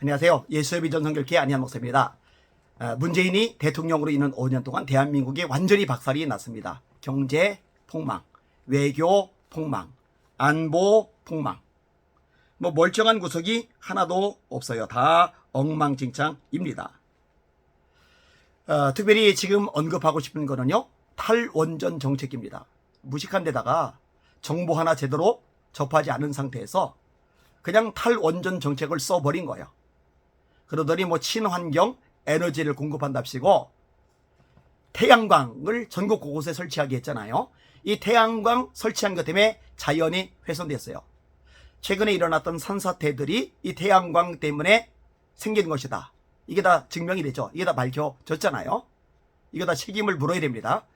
안녕하세요. 예수의 비전 선교회 안희한 목사입니다. 문재인이 대통령으로 있는 5년 동안 대한민국이 완전히 박살이 났습니다. 경제 폭망, 외교 폭망, 안보 폭망. 멀쩡한 구석이 하나도 없어요. 다 엉망진창입니다. 특별히 지금 언급하고 싶은 거는요, 탈원전 정책입니다. 무식한 데다가 정보 하나 제대로 접하지 않은 상태에서 그냥 탈원전 정책을 써버린 거예요. 그러더니 친환경 에너지를 공급한답시고 태양광을 전국 곳곳에 설치하게 했잖아요. 이 태양광 설치한 것 때문에 자연이 훼손됐어요. 최근에 일어났던 산사태들이 이 태양광 때문에 생긴 것이다. 이게 다 증명이 되죠. 이게 다 밝혀졌잖아요. 이거 다 책임을 물어야 됩니다.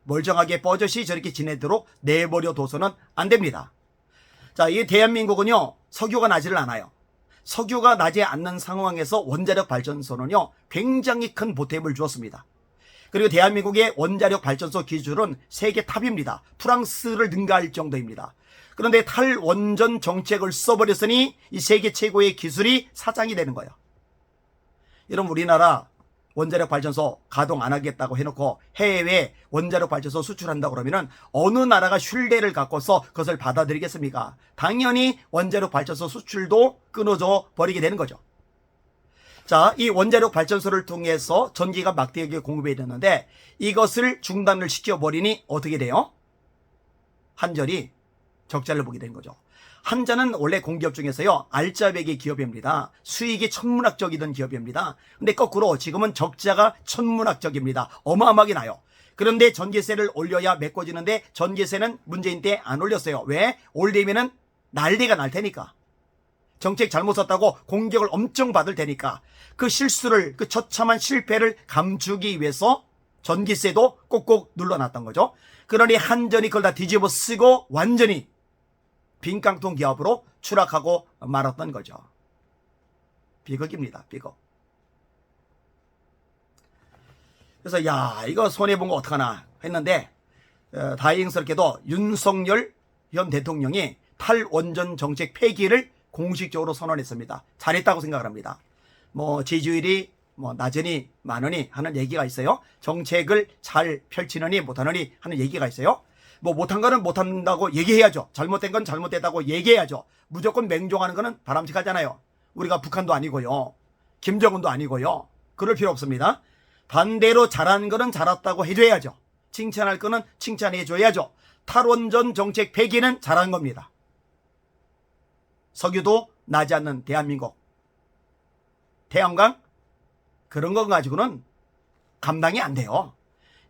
멀쩡하게 뻐젓이 저렇게 지내도록 내버려 둬서는 안 됩니다. 자, 이 대한민국은요, 석유가 나지를 않아요. 석유가 나지 않는 상황에서 원자력 발전소는요, 굉장히 큰 보탬을 주었습니다. 그리고 대한민국의 원자력 발전소 기술은 세계 탑입니다. 프랑스를 능가할 정도입니다. 그런데 탈원전 정책을 써버렸으니 이 세계 최고의 기술이 사장이 되는 거예요. 여러분, 우리나라 원자력 발전소 가동 안 하겠다고 해놓고 해외에 원자력 발전소 수출한다고 그러면은 어느 나라가 신뢰를 갖고서 그것을 받아들이겠습니까? 당연히 원자력 발전소 수출도 끊어져 버리게 되는 거죠. 자, 이 원자력 발전소를 통해서 전기가 막대하게 공급이 되는데 이것을 중단을 시켜버리니 어떻게 돼요? 한전이 적자를 보게 된 거죠. 한전은 원래 공기업 중에서요, 알짜배기 기업입니다. 수익이 천문학적이던 기업입니다. 근데 거꾸로 지금은 적자가 천문학적입니다. 어마어마하게 나요. 그런데 전기세를 올려야 메꿔지는데 전기세는 문재인 때 안 올렸어요. 왜? 올리면은 난리가 날 테니까. 정책 잘못 썼다고 공격을 엄청 받을 테니까. 그 실수를, 그 처참한 실패를 감추기 위해서 전기세도 꼭꼭 눌러놨던 거죠. 그러니 한전이 그걸 다 뒤집어 쓰고 완전히 빈깡통 기업으로 추락하고 말았던 거죠. 비극입니다. 비극. 그래서 이거 손해본 거 어떡하나 했는데 다행스럽게도 윤석열 현 대통령이 탈원전 정책 폐기를 공식적으로 선언했습니다. 잘했다고 생각을 합니다. 지지율이 낮으니 많으니 하는 얘기가 있어요. 정책을 잘 펼치느니 못하느니 하는 얘기가 있어요. 못한 거는 못한다고 얘기해야죠. 잘못된 건 잘못됐다고 얘기해야죠. 무조건 맹종하는 거는 바람직하잖아요. 우리가 북한도 아니고요. 김정은도 아니고요. 그럴 필요 없습니다. 반대로 잘한 거는 잘했다고 해줘야죠. 칭찬할 거는 칭찬해줘야죠. 탈원전 정책 폐기는 잘한 겁니다. 석유도 나지 않는 대한민국. 태양광? 그런 거 가지고는 감당이 안 돼요.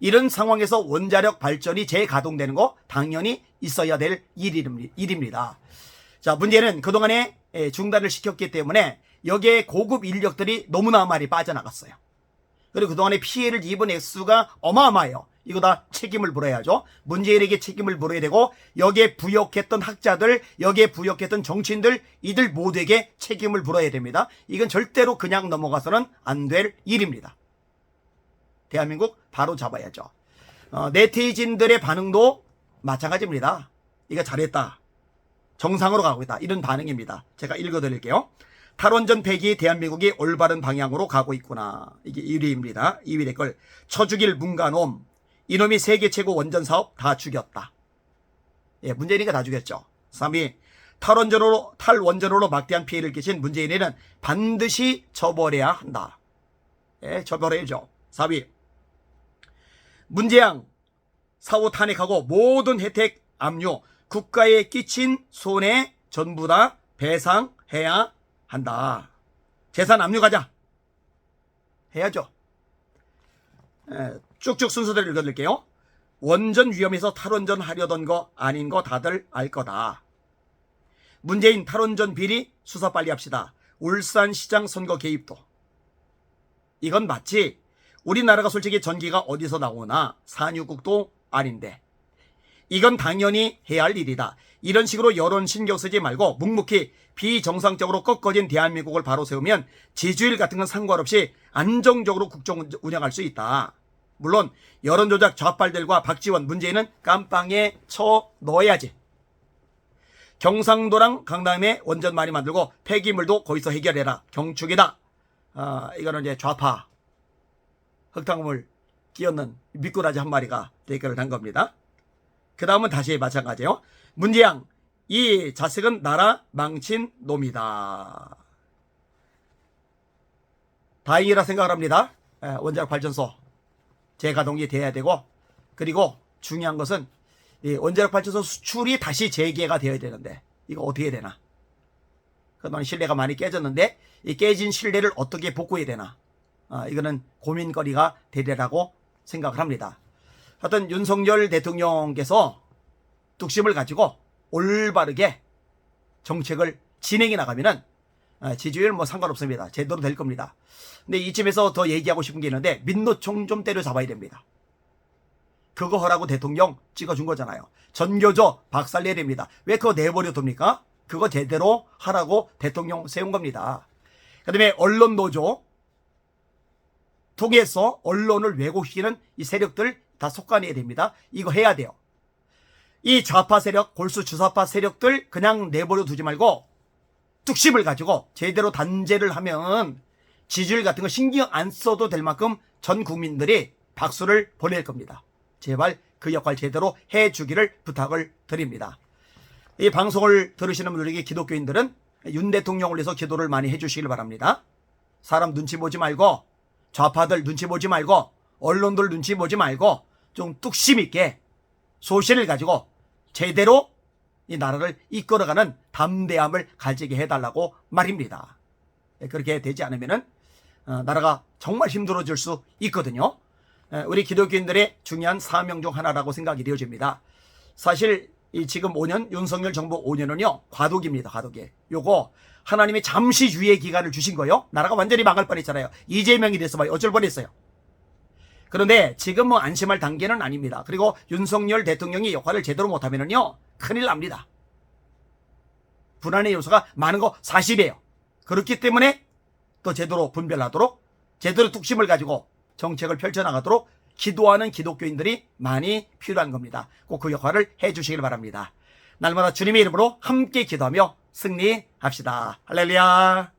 이런 상황에서 원자력 발전이 재가동되는 거 당연히 있어야 될 일입니다. 자, 문제는 그동안에 중단을 시켰기 때문에 여기에 고급 인력들이 너무나 많이 빠져나갔어요. 그리고 그동안에 피해를 입은 액수가 어마어마해요. 이거 다 책임을 물어야죠. 문재인에게 책임을 물어야 되고 여기에 부역했던 학자들, 여기에 부역했던 정치인들, 이들 모두에게 책임을 물어야 됩니다. 이건 절대로 그냥 넘어가서는 안 될 일입니다. 대한민국 바로 잡아야죠. 네티즌들의 반응도 마찬가지입니다. 이거 잘했다. 정상으로 가고 있다. 이런 반응입니다. 제가 읽어드릴게요. 탈원전 폐기 대한민국이 올바른 방향으로 가고 있구나. 이게 1위입니다. 2위 댓글. 쳐죽일 문가놈. 이놈이 세계 최고 원전 사업 다 죽였다. 예, 문재인이가 다 죽였죠. 3위. 탈원전으로 막대한 피해를 끼친 문재인에는 반드시 처벌해야 한다. 예, 처벌해야죠. 4위. 문재양 사후 탄핵하고 모든 혜택 압류, 국가에 끼친 손해 전부 다 배상해야 한다. 재산 압류가자. 해야죠. 쭉쭉 순서대로 읽어드릴게요. 원전 위험해서 탈원전 하려던 거 아닌 거 다들 알 거다. 문재인 탈원전 비리 수사 빨리 합시다. 울산시장 선거 개입도. 이건 맞지. 우리나라가 솔직히 전기가 어디서 나오나 산유국도 아닌데 이건 당연히 해야 할 일이다. 이런 식으로 여론 신경 쓰지 말고 묵묵히 비정상적으로 꺾어진 대한민국을 바로 세우면 지지율 같은 건 상관없이 안정적으로 국정 운영할 수 있다. 물론 여론조작 좌빨들과 박지원, 문재인은 깜빵에 쳐 넣어야지. 경상도랑 강남에 원전 많이 만들고 폐기물도 거기서 해결해라. 경축이다. 이거는 이제 좌파 흙탕물 끼얹는 미꾸라지 한 마리가 댓글을 단 겁니다. 그 다음은 다시 마찬가지예요. 문재양, 이 자식은 나라 망친 놈이다. 다행이라 생각을 합니다. 원자력 발전소 재가동이 돼야 되고, 그리고 중요한 것은 이 원자력 발전소 수출이 다시 재개가 되어야 되는데 이거 어떻게 되나? 그동안 신뢰가 많이 깨졌는데 이 깨진 신뢰를 어떻게 복구해야 되나? 이거는 고민거리가 되리라고 생각을 합니다. 하여튼 윤석열 대통령께서 뚝심을 가지고 올바르게 정책을 진행해 나가면은 지지율 뭐 상관없습니다. 제대로 될 겁니다. 근데 이쯤에서 더 얘기하고 싶은 게 있는데 민노총 좀 때려잡아야 됩니다. 그거 하라고 대통령 찍어준 거잖아요. 전교조 박살내야 됩니다. 왜 그거 내버려 둡니까? 그거 제대로 하라고 대통령 세운 겁니다. 그 다음에 언론노조 통해서 언론을 왜곡시키는 이 세력들 다 속아내야 됩니다. 이거 해야 돼요. 이 좌파 세력, 골수 주사파 세력들 그냥 내버려 두지 말고 뚝심을 가지고 제대로 단죄를 하면 지지율 같은 거 신경 안 써도 될 만큼 전 국민들이 박수를 보낼 겁니다. 제발 그 역할 제대로 해주기를 부탁을 드립니다. 이 방송을 들으시는 분들에게 기독교인들은 윤 대통령을 위해서 기도를 많이 해주시길 바랍니다. 사람 눈치 보지 말고, 좌파들 눈치 보지 말고, 언론들 눈치 보지 말고 좀 뚝심 있게 소신을 가지고 제대로 이 나라를 이끌어가는 담대함을 가지게 해달라고 말입니다. 그렇게 되지 않으면은 나라가 정말 힘들어질 수 있거든요. 우리 기독교인들의 중요한 사명 중 하나라고 생각이 되어집니다. 사실 이 지금 5년 윤석열 정부 5년은요 과도기입니다. 과도기. 요거 하나님이 잠시 유예 기간을 주신 거요. 나라가 완전히 망할 뻔했잖아요. 이재명이 돼서 막 어쩔 뻔했어요. 그런데 지금 뭐 안심할 단계는 아닙니다. 그리고 윤석열 대통령이 역할을 제대로 못하면은요 큰일 납니다. 불안의 요소가 많은 거 사실이에요. 그렇기 때문에 또 제대로 분별하도록 제대로 뚝심을 가지고 정책을 펼쳐나가도록 기도하는 기독교인들이 많이 필요한 겁니다. 꼭 그 역할을 해주시길 바랍니다. 날마다 주님의 이름으로 함께 기도하며 승리합시다. 할렐루야.